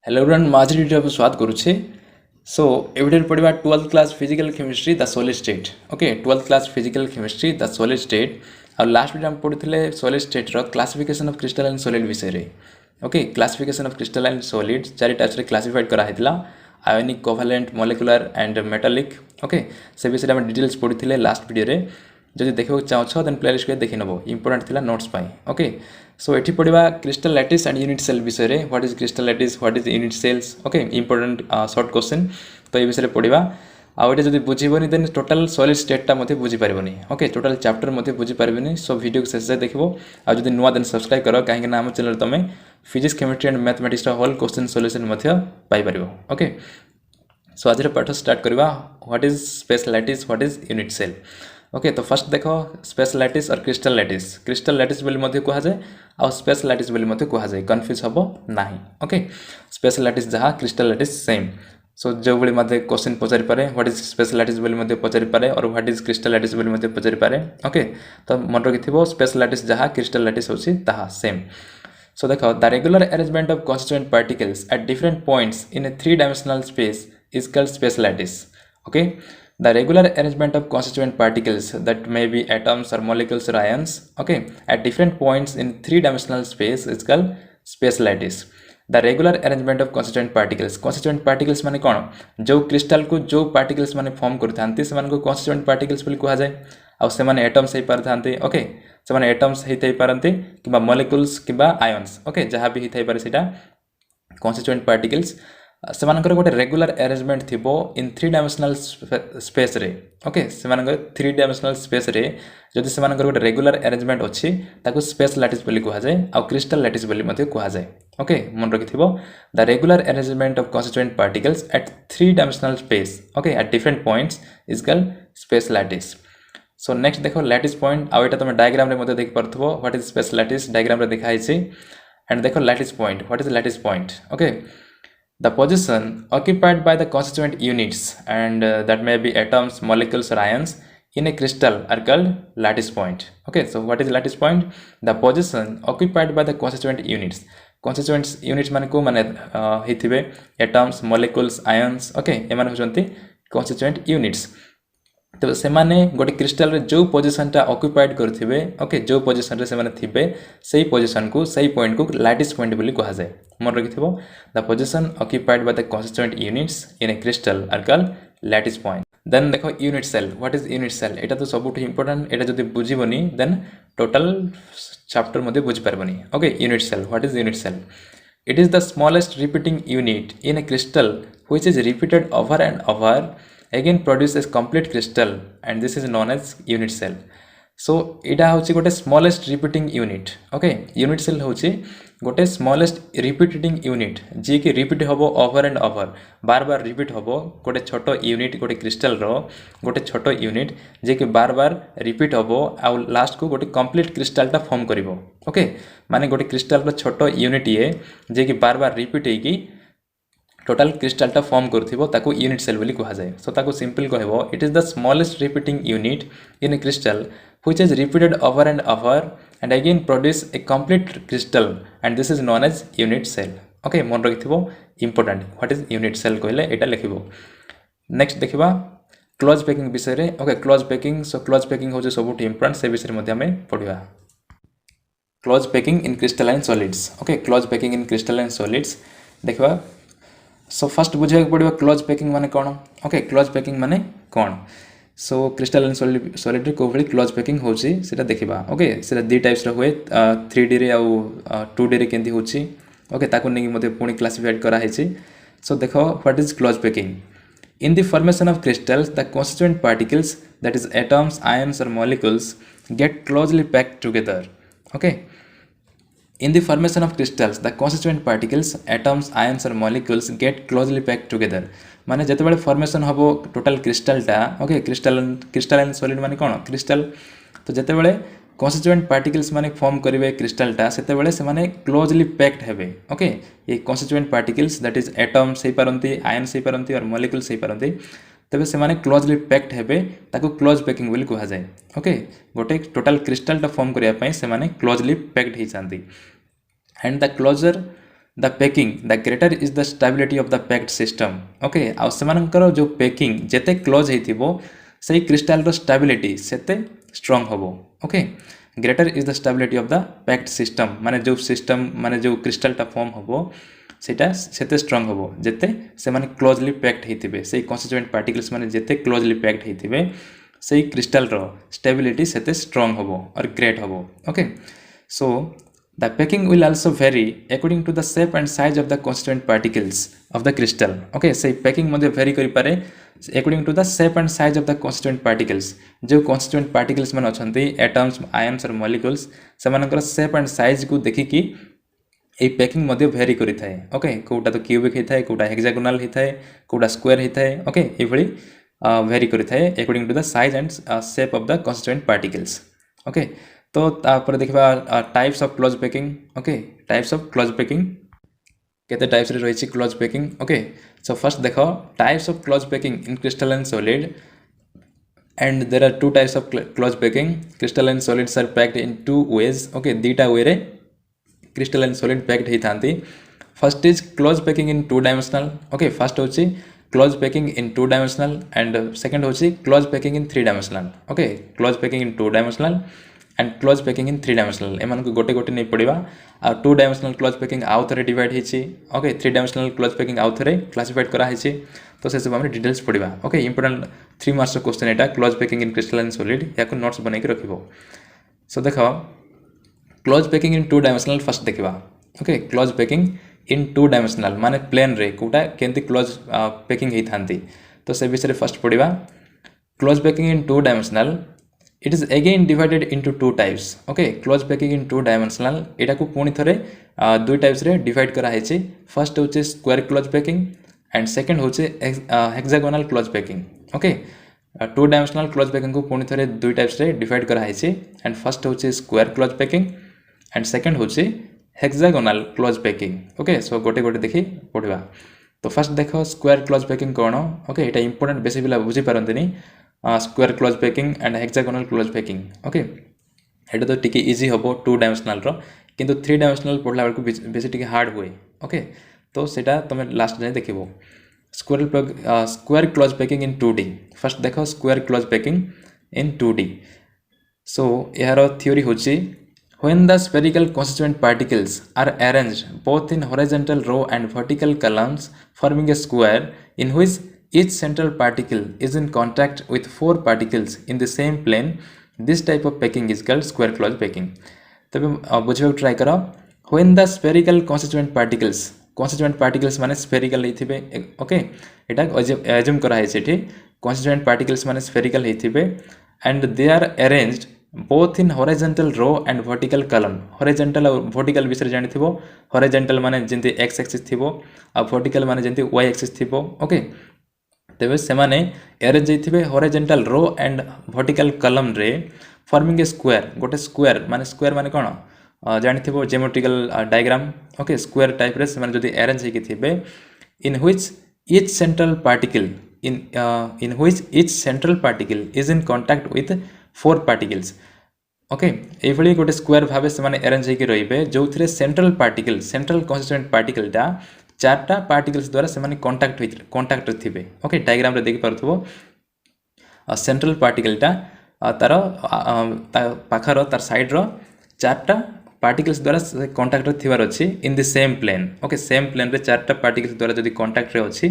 Hello everyone माझी video को स्वागत करुचे। सो ए वीडियो पढ़ा 12th class physical chemistry the solid state. Okay 12th class physical chemistry the solid state और last video हम पढ़ुଥିଲେ सॉलिड स्टेट रो क्लासिफिकेशन ऑफ क्रिस्टलाइन सॉलिड विषय रे। Okay classification of crystalline solid चारि टाइप्स रे क्लासिफाइड करा हैतला ionic covalent molecular and metallic. Okay से विषय हम डिटेल्स पढ़ुଥିଲେ लास्ट वीडियो रे। जदि देखो चाहो देन प्लेलिस्ट को देखि नबो इंपोर्टेंट थिला नोट्स पाई। ओके सो एठी पढ़िबा crystal lattice and unit cell विषय रे what is crystal lattice what is unit cells. Okay important short question तो ये विषय पढ़िबा आ एटा जदि बुझिबोनी देन टोटल सॉलिड स्टेट ता मते बुझि परिबोनी। ओके टोटल चैप्टर मते बुझि परिबोनी। सो वीडियो को शेष देखिबो आ जदि नुवा देन सब्सक्राइब करो काहे ना हम चैनल तमे फिजिक्स केमिस्ट्री एंड मैथमेटिक्स रा होल क्वेश्चन सॉल्यूशन मते पाई परिबो। ओके सो आज पाठ स्टार्ट करवा what is space lattice what is unit cell. Okay तो फर्स्ट देखो स्पेस लैटिस और क्रिस्टल लैटिस बोली मध्य कहा जाए और स्पेस लैटिस बोली मध्य कहा जाए कंफ्यूज हबो नाही। ओके स्पेस लैटिस जहाँ क्रिस्टल लैटिस सेम। सो जो बड़ी मध्य क्वेश्चन पचारि पारे व्हाट इज स्पेस लैटिस बोली मध्य पचारि पारे और व्हाट इज क्रिस्टल लैटिस बोली मध्य पचारि पारे। ओके तो मन रखिथिबो स्पेस लैटिस जहाँ क्रिस्टल लैटिस होछि ताहा सेम। So देखो the regular arrangement of constituent particles at different points in a three-dimensional space is called space lattice. Okay, the regular arrangement of constituent particles that may be atoms or molecules or ions. Okay, at different points in three-dimensional space is called space lattice. The regular arrangement of constituent particles माने कौन जो crystal को जो particles माने form करथांती से माने को constituent particles बोली कहा जाए और से माने एटम्स हे पारथांती। ओके से माने एटम्स हेतै पारंती किबा मॉलिक्यूल्स किबा आयन्स। ओके जहाँ भी हेतै पारे सेटा constituent particles से मानकर गोटे रेगुलर अरेंजमेंट थिबो इन थ्री डायमेंशनल स्पेस रे। ओके से मानकर थ्री डायमेंशनल स्पेस रे जदि से मानकर गोटे रेगुलर अरेंजमेंट अछि ताको स्पेस लैटिस बोली कहा जाए और क्रिस्टल लैटिस बोली मध्ये कहा जाए। ओके मन रखिथिबो the regular arrangement of constituent particles at three dimensional space. Okay at different points is called space lattice. So next देखो लैटिस पॉइंट आ एटा तुम डायग्राम रे मध्ये देख परथबो what is space lattice diagram रे देखाइ छी। एंड देखो lattice point what is lattice point. Okay the position occupied by the constituent units and that may be atoms molecules or ions in a crystal are called lattice point. Okay so what is lattice point? The position occupied by the constituent units माने को माने हिथिबे atoms molecules ions। okay ए माने होचंती constituent units। तो से माने गोटे crystal रे जो पोजीशन टा ऑक्युपाइड करथिबे ओके जो पोजीशन रे से माने थिबे सही पोजीशन को सही पॉइंट को लैटिस पॉइंट बोली कहा जाए। मन रखिथिबो the position occupied by the constituent units in a crystal are called lattice point. Then देखो unit cell what is unit cell एटा तो सबुठ इंपोर्टेंट एटा जदि बुझिबोनी देन टोटल चैप्टर मध्ये बुझि परबनी। Okay unit cell what is unit cell it is the smallest repeating unit in a crystal which is repeated over and over again produce a complete crystal and this is known as unit cell. So इटा होची गोटे smallest repeating unit. okay unit cell होची गोटे smallest repeating unit जी कि repeat होबो over and over bar bar repeat होबो गोटे छोटो unit गोटे crystal रो गोटे छोटो unit जी कि बार बार repeat होबो आ लास्ट को गोटे complete crystal टा फॉर्म करिवो। okay माने गोटे crystal रो छोटो unit ये जी कि बार बार repeat हेकी टोटल क्रिस्टल टा फॉर्म करथिबो ताको यूनिट सेल बोली कहा जाए। सो ताको सिंपल कहबो it is the smallest repeating unit in a crystal which is repeated over and again produce a complete crystal and this is known as unit cell. Okay मन रखिथिबो important what is unit cell कहले एटा लिखिबो। Next देखिबा close packing विषय रे। Okay close packing so close packing हो जे सबुठ इंपोर्टेंट से विषय मध्ये हमें पढिबा close packing in crystalline solids. Okay close packing in crystalline solids देखिबा। सो फर्स्ट बुझे पड़ो क्लोज पैकिंग माने कौन। ओके क्लोज पैकिंग माने कौन। सो क्रिस्टलाइन सॉलिड रे को भली क्लोज पैकिंग होची सेटा देखिबा। ओके सेटा दी टाइप्स रे होए 3D रे आउ 2D रे केंदी होची। ओके ताको नेकी मते पुनी क्लासिफाइड करा हेची। सो देखो what is close packing in the formation of crystals the constituent particles that is atoms ions or molecules get closely packed together. Okay in the formation of crystals the constituent particles atoms ions or molecules get closely packed together माने जते बेले formation हबो total crystal टा। Okay crystalline solid माने कोन crystal तो जते बेले constituent particles माने फॉर्म करिवे क्रिस्टल टा सेते बेले से माने क्लोजली पैक्ड हेबे। ओके ये constituent particles that is atoms हे परंती ions हे परंती और molecules हे परंती तबे से माने क्लोजली पैक्ड हेबे ताको क्लोज पैकिंग बोली कहा जाए। ओके गोटे टोटल क्रिस्टल टा फॉर्म करिया पई से माने क्लोजली पैक्ड हे चांदी and the closer the packing the greater is the stability of the packed system okay आ सेमानकर जो पैकिंग जेते क्लोज हेतिबो सेही क्रिस्टाल रो स्टेबिलिटी सेते स्ट्रांग होबो okay greater is the stability of the packed system माने जो सिस्टम माने जो क्रिस्टालटा फॉर्म होबो सेटा सेते स्ट्रांग होबो जेते से माने क्लोजली पैक्ड हेतिबे सेही कन्स्टिट्यूएंट पार्टिकल्स माने जेते क्लोजली पैक्ड हेतिबे सेही क्रिस्टाल रो स्टेबिलिटी सेते स्ट्रांग होबो और ग्रेट होबो okay so the packing will also vary according to the shape and size of the constituent particles of the crystal okay say packing मध्ये vary करि पारे according to the shape and size of the constituent particles जो constituent particles मन अछंती atoms ions और molecules सेमानकर shape and size को देखि कि ए packing मध्ये भेरी करि थाए ओके कोटा तो क्यूबिक हिथाए कोटा हेक्सागोनल हिथाए कोटा स्क्वायर हिथाए ओके ए भली भेरी करि थाए according to the size and shape of the constituent particles okay तो तापर देखबा types of close packing okay types of close packing केते टाइप्स रे रहिछि close packing okay so first देखो types of close packing in crystalline solid and there are two types of close packing crystalline solids are packed in two ways okay दीटा way रे crystalline solid packed हेई थांती first is close packing in two dimensional okay first होछि close packing in two dimensional and second होछि close packing in three dimensional okay close packing in two dimensional and close packing in three dimensional एम को गोटे गोटे नहीं पड़ा आ two dimensional close packing आउ थे डिवाइड होती okay three dimensional close packing आउ थे क्लासिफाइड कराई तो से सब आम डिटेल्स पढ़ा ओके इंपोर्टेंट 3 मार्क्स क्वेश्चन यहाँ close packing in crystalline solid या नोट्स बन के रख सो देख close packing in two dimensional first देखा okay close packing in two dimensional माने प्लेन रे कोटा केंती क्लोज पैकिंग होता तो से विषय फर्स्ट पढ़ा close packing in two dimensional it is again divided into two types okay close packing in two dimensional एटा को पुणी थरे दुई टाइप्स रे डिवाइड करा हेछि फर्स्ट होचे square close packing and second होचे hexagonal close packing okay two dimensional close packing को पुणी थरे दुई टाइप्स रे डिवाइड करा हेछि एंड फर्स्ट होचे square close packing and second होचे hexagonal close packing okay so गोटे गोटे देखि पढिबा तो फर्स्ट देखो स्क्वायर क्लोज पैकिंग कोन ओके एटा इंपोर्टेंट बेसी बिला बुझी पारंतनी square close packing and hexagonal close packing okay एटा तो टिके इजी होबो टू डायमेंशनल रो किंतु थ्री डायमेंशनल पढ़ला बेलको बेसी टिके हार्ड हुए ओके तो सेटा तुम लास्ट जाय देखिबो square close packing in 2D first देखो square close packing in 2D so यार थ्योरी होची when the spherical constituent particles are arranged both in horizontal row and vertical columns forming a square in which each central particle is in contact with 4 particles in the same plane this type of packing is called square close packing तबे बुझिबा try करो when the spherical constituent particles माने spherical हेथिबे okay एटा assume करा है सेठी constituent particles माने spherical हेथिबे and they are arranged both in horizontal row and vertical column horizontal और vertical विषय जानि थिबो horizontal माने जेंति x axis थिबो आ vertical माने जेंति y axis थिबो ओके तेबे सेमाने अरेंज जैथिबे horizontal row and vertical column रे फॉर्मिंग ए स्क्वायर गोटे स्क्वायर माने कोन जानिथिबो geometrical diagram okay square type रे सेमाने जदी अरेंज हेकि थिबे in which each central particle in which each central particle is in contact with 4 particles okay ए भली गोटे स्क्वायर भाबे सेमाने अरेंज हेकि रहिबे जोथिरे सेंट्रल कन्स्टिट्यूएंट पार्टिकल टा चारटा पार्टिकल्स द्वारा से कंटाक्ट थे ओके डायग्राम रे देखि पारथबो सेंट्रल पार्टिकल टा तार पाखर तार साइड रो चारटा पार्टिकल्स द्वारा कंटाक्ट थिबार अछि in the same plane okay same plane रे चारटा पार्टिकल्स द्वारा जदी कंटाक्ट रे अछि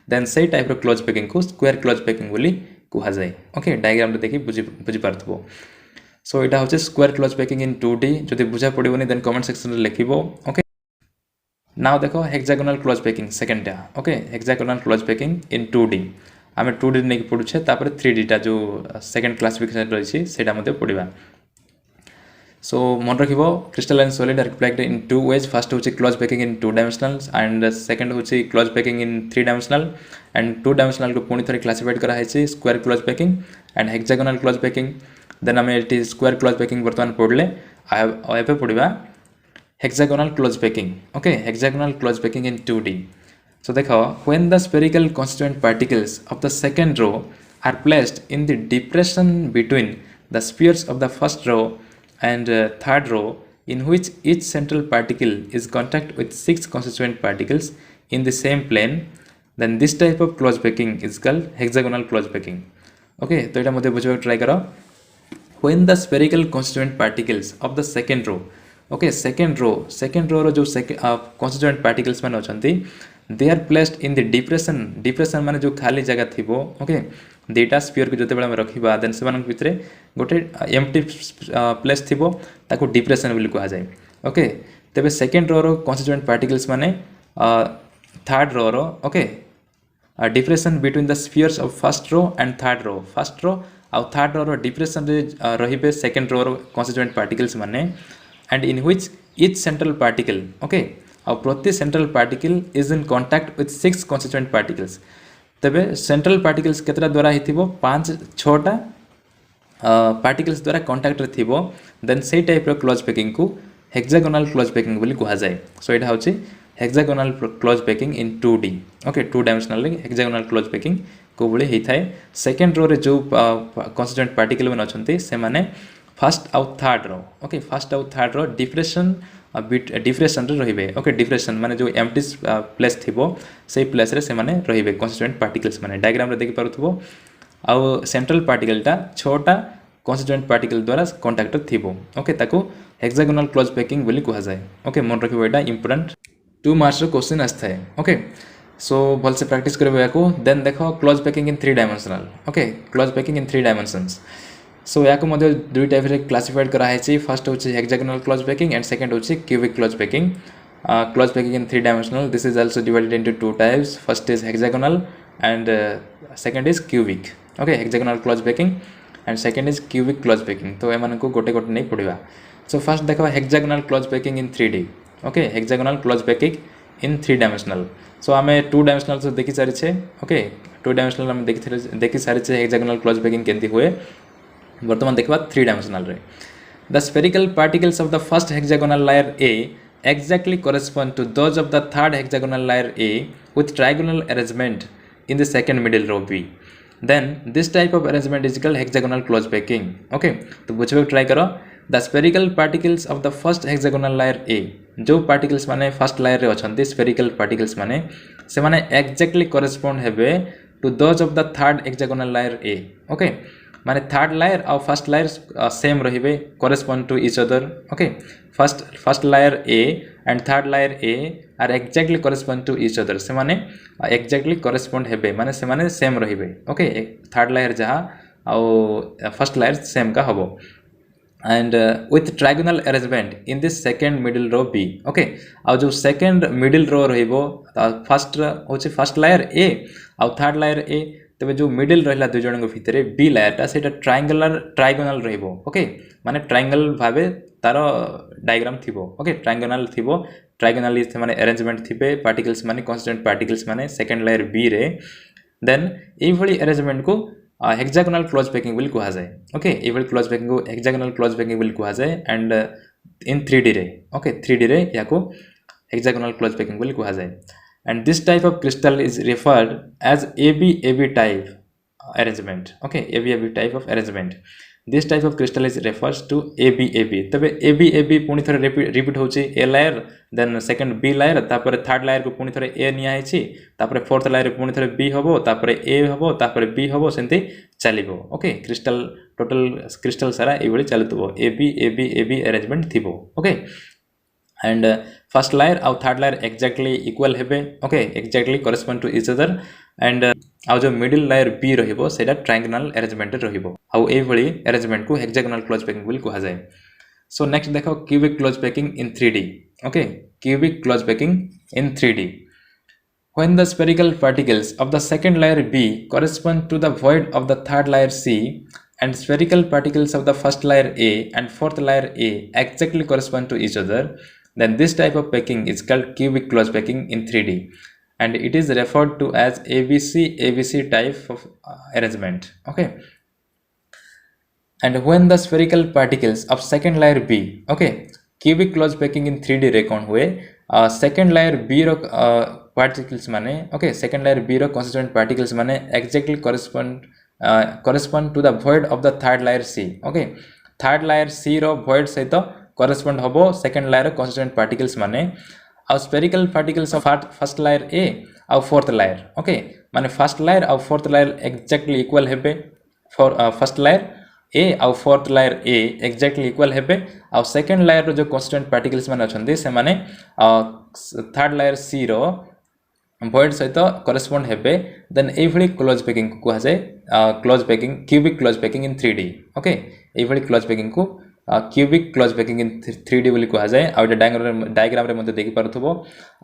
देन सेही टाइप रो क्लोज पैकिंग को स्क्वायर क्लोज पैकिंग बोली कुहा जाय ओके डायग्राम रे देखि बुझी पारथबो सो एटा होचे square close packing in 2D जदी बुझा पडिबोनी देन कमेंट सेक्शन रे लिखिबो ओके नाउ देखो हेक्सागोनल क्लोज पैकिंग सेकंड टा okay hexagonal close packing in 2D आमे 2D नै पढुछे तापर 3D टा जो सेकंड क्लासिफिकेशन रहिछि सेटा मध्ये पढिबा सो मन रखिबो crystalline solid are packed in two ways first होछि close packing in 2 dimensional and second होछि close packing in 3 dimensional and 2 dimensional को पुनी थरे क्लासिफाइड करा हैछि square close packing and hexagonal close packing then आमे एटी स्क्वायर क्लोज पैकिंग वर्तमान पढले एबे पढिबा hexagonal close packing okay hexagonal close packing in 2D so dekho when the spherical constituent particles of the second row are placed in the depression between the spheres of the first row and third row in which each central particle is contact with 6 constituent particles in the same plane, then this type of close packing is called hexagonal close packing. Okay, तो এটা মধ্যে বুঝিବାକୁ try करो. When the spherical constituent particles of the second row, okay, second row रो जो constituent particles माने अछंती, they are placed in the depression माने जो खाली जगह थिबो, okay, दुईटा स्फीयर को जते बेला हम रखिबा देन सेमान भितरे गोटे एम्प्टी प्लेस थिबो ताको डिप्रेशन बोली कहा जाय. ओके, तबे second row row constituent particles माने third row row, okay, depression between the spheres of first row and third row आउ थर्ड रो रो डिप्रेशन रे रहिबे second row row constituent particles माने, and in which each central particle, okay, आउ प्रति central particle is in contact with 6 constituent particles. तबे central particles केतरा द्वारा हिथिबो 5-6टा पार्टिकल्स द्वारा कांटेक्ट रे थिबो, देन से टाइप रो क्लोज पैकिंग को हेक्सागोनल क्लोज पैकिंग बोली कहा जाय. सो एटा होची hexagonal close packing in 2D. Okay, 2 dimensional hexagonal close packing को बोली हेइ थाए. सेकंड रो रे जो कन्स्टिट्यूएंट पार्टिकल मन अछंती से माने फर्स्ट आउ थर्ड रो, ओके, फर्स्ट आउ थर्ड रो डिप्रेशन डिप्रेशन रे रहिबे. ओके, डिप्रेशन माने जो एम्प्टी प्लेस थिबो से प्लेस रे से माने रहिबे कन्स्टिट्यूएंट पार्टिकल्स माने. डायग्राम रे देखि पारुथबो. आउ सेंट्रल पार्टिकलटा 6टा कन्स्टिट्यूएंट पार्टिकल द्वारा कांटेक्ट थिबो. ओके, ताको हेक्सागोनल क्लोज पैकिंग बोली कहा जाय. ओके, मन रखिबो, एटा इंपोर्टेंट 2 मार्क्स रो क्वेश्चन आस्थाय. ओके, सो भल से प्रैक्टिस करबो याको. देन देखो close packing in 3 dimensional. Okay, close packing in 3 dimensions. So याको मध्य दुई टाइप रे क्लासिफाइड करा है. फर्स्ट होची hexagonal close packing and second होची cubic close packing. Close packing in 3 dimensional, this is also divided into 2 types. First is hexagonal and second is cubic. Okay, hexagonal close packing and second is cubic close packing. तो एमान को गोटे गोटे नहीं पड़िबा. So first देखो hexagonal close packing in 3D. Okay, hexagonal close packing in 3 dimensional. So आमे 2 dimensional तो देखि सारि छे. ओके, 2 डायमेंशनल हम देखि सारि छे हेक्सागोनल क्लोज पैकिंग केंती हुए. वर्तमान देखबा 3 डायमेंशनल रे. The spherical particles of the first hexagonal layer A exactly correspond to those of the third hexagonal layer A with trigonal arrangement in the second middle row B. Then this type of arrangement is called hexagonal close packing. Okay, तो बुझबे try करो. The spherical particles of the first hexagonal layer A, जो particles माने first lawyer रे अछंती spherical particles माने से माने exactly correspond हेबे to those of the third hexagonal layer A. Okay, माने थर्ड लायर और फर्स्ट लायर सेम रहिबे, correspond to each other. Okay, first layer A and third layer A are exactly correspond to each other. से माने exactly correspond हेबे माने से माने same रहिबे. ओके, थर्ड लायर जहा और फर्स्ट लायर सेम का हबो. And with trigonal arrangement in this second middle row B. Okay, और जो सेकंड मिडिल रो रहिबो फर्स्ट होचे फर्स्ट लायर A और थर्ड लायर A. तबे जो मिडिल रहिला दुई जणक भितरे बी लायरटा सेटा ट्रायगोनल रहिबो. ओके, माने ट्रायंगल भाबे तार डायग्राम थिबो. ओके, ट्रायंगल थिबो, ट्रायगोनली से माने अरेंजमेंट थिबे पार्टिकल्स माने कन्स्टिट्यूएंट पार्टिकल्स माने सेकंड लायर बी रे. देन एई भली अरेंजमेंट को हेक्सागोनल क्लोज पैकिंग बोली कहा जाय. ओके, एई भली क्लोज पैकिंग को हेक्सागोनल क्लोज पैकिंग बोली कहा जाय. एंड इन 3D रे, ओके, 3D रे याको हेक्सागोनल क्लोज पैकिंग बोली कहा जाय. And this type of crystal is referred as ABAB type arrangement. Okay, ABAB type of arrangement. This type of crystal is refers to ABAB. तबे ABAB पुणी थरे repeat होची A layer, then second B layer, तापर third lawyer को पुणी थरे A निया हेची, तापर फोर्थ लायर पुणी थरे B हबो, तापर A हबो, तापर B हबो, सेंती चलिबो. ओके, क्रिस्टल टोटल क्रिस्टल सारा एभली चलतबो. ABAB अरेंजमेंट थिबो. ओके, एंड फर्स्ट लायर आउ थर्ड लायर एक्जेक्टली इक्वल हेबे. Okay, exactly correspond to each other. And आउ जो मिडिल लायर बी रहिबो सेटा ट्रायंगोनल अरेंजमेंट रहिबो. आउ एई भली अरेंजमेंट को हेक्सागोनल क्लोज पैकिंग बोली कहा जाय. सो नेक्स्ट देखो cubic close packing in 3D. Okay, cubic close packing in 3D. When the spherical particles of the second layer B correspond to the void of the third layer C and spherical particles of the first layer A and fourth layer A exactly correspond to each other, then this type of packing is called cubic close packing in 3D, and it is referred to as ABC type of arrangement. Okay, and when the spherical particles of second layer B, okay, cubic close packing in 3D रे कौन हुए, second layer B रो particles माने, okay, second layer B रो constituent particles माने exactly correspond to the void of the third layer C. Okay, third layer C रो void सहित correspond हम second layer constituent particles माने आ spherical particles of first layer A आ fourth layer okay माने first layer आ fourth layer exactly equal हेबे for first layer A आ fourth layer A exactly equal हेबे आ सेकेंड लेयर जो कंस्टिट्यूएंट पार्टिकल्स माने अछंती से माने थर्ड लेयर सी रो void सहित करेस्पोंड हेबे देन ए भली क्लोज पैकिंग को कहा जाए close packing cubic close packing in 3D okay ए भली क्लोज पैकिंग को cubic close packing in 3D बोली कहा जाए आ डायग्राम रे मध्ये देखि परथबो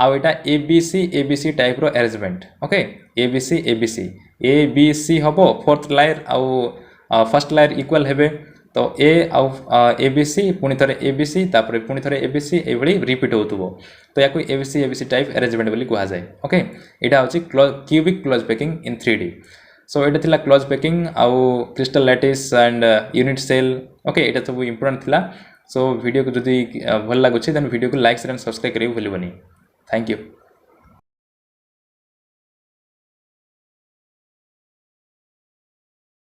आ एटा ABC टाइप रो अरेंजमेंट ओके ABC हबो फोर्थ लेयर आ फर्स्ट लेयर इक्वल हेबे तो ए आउ ABC पुणी थरे ABC तापर पुणी थरे ABC ए भली रिपीट होतबो तो याको ABC टाइप अरेंजमेंट बोली कहा जाए ओके एटा होची cubic close packing in 3D so एटा थिला क्लोज पैकिंग आउ crystal lattice and unit cell okay एटा सब इंपोर्टेंट थिला सो वीडियो को जदी भल लागुछि देन वीडियो को लाइक शेयर एंड सब्सक्राइब करियो भूलिबनी थैंक यू।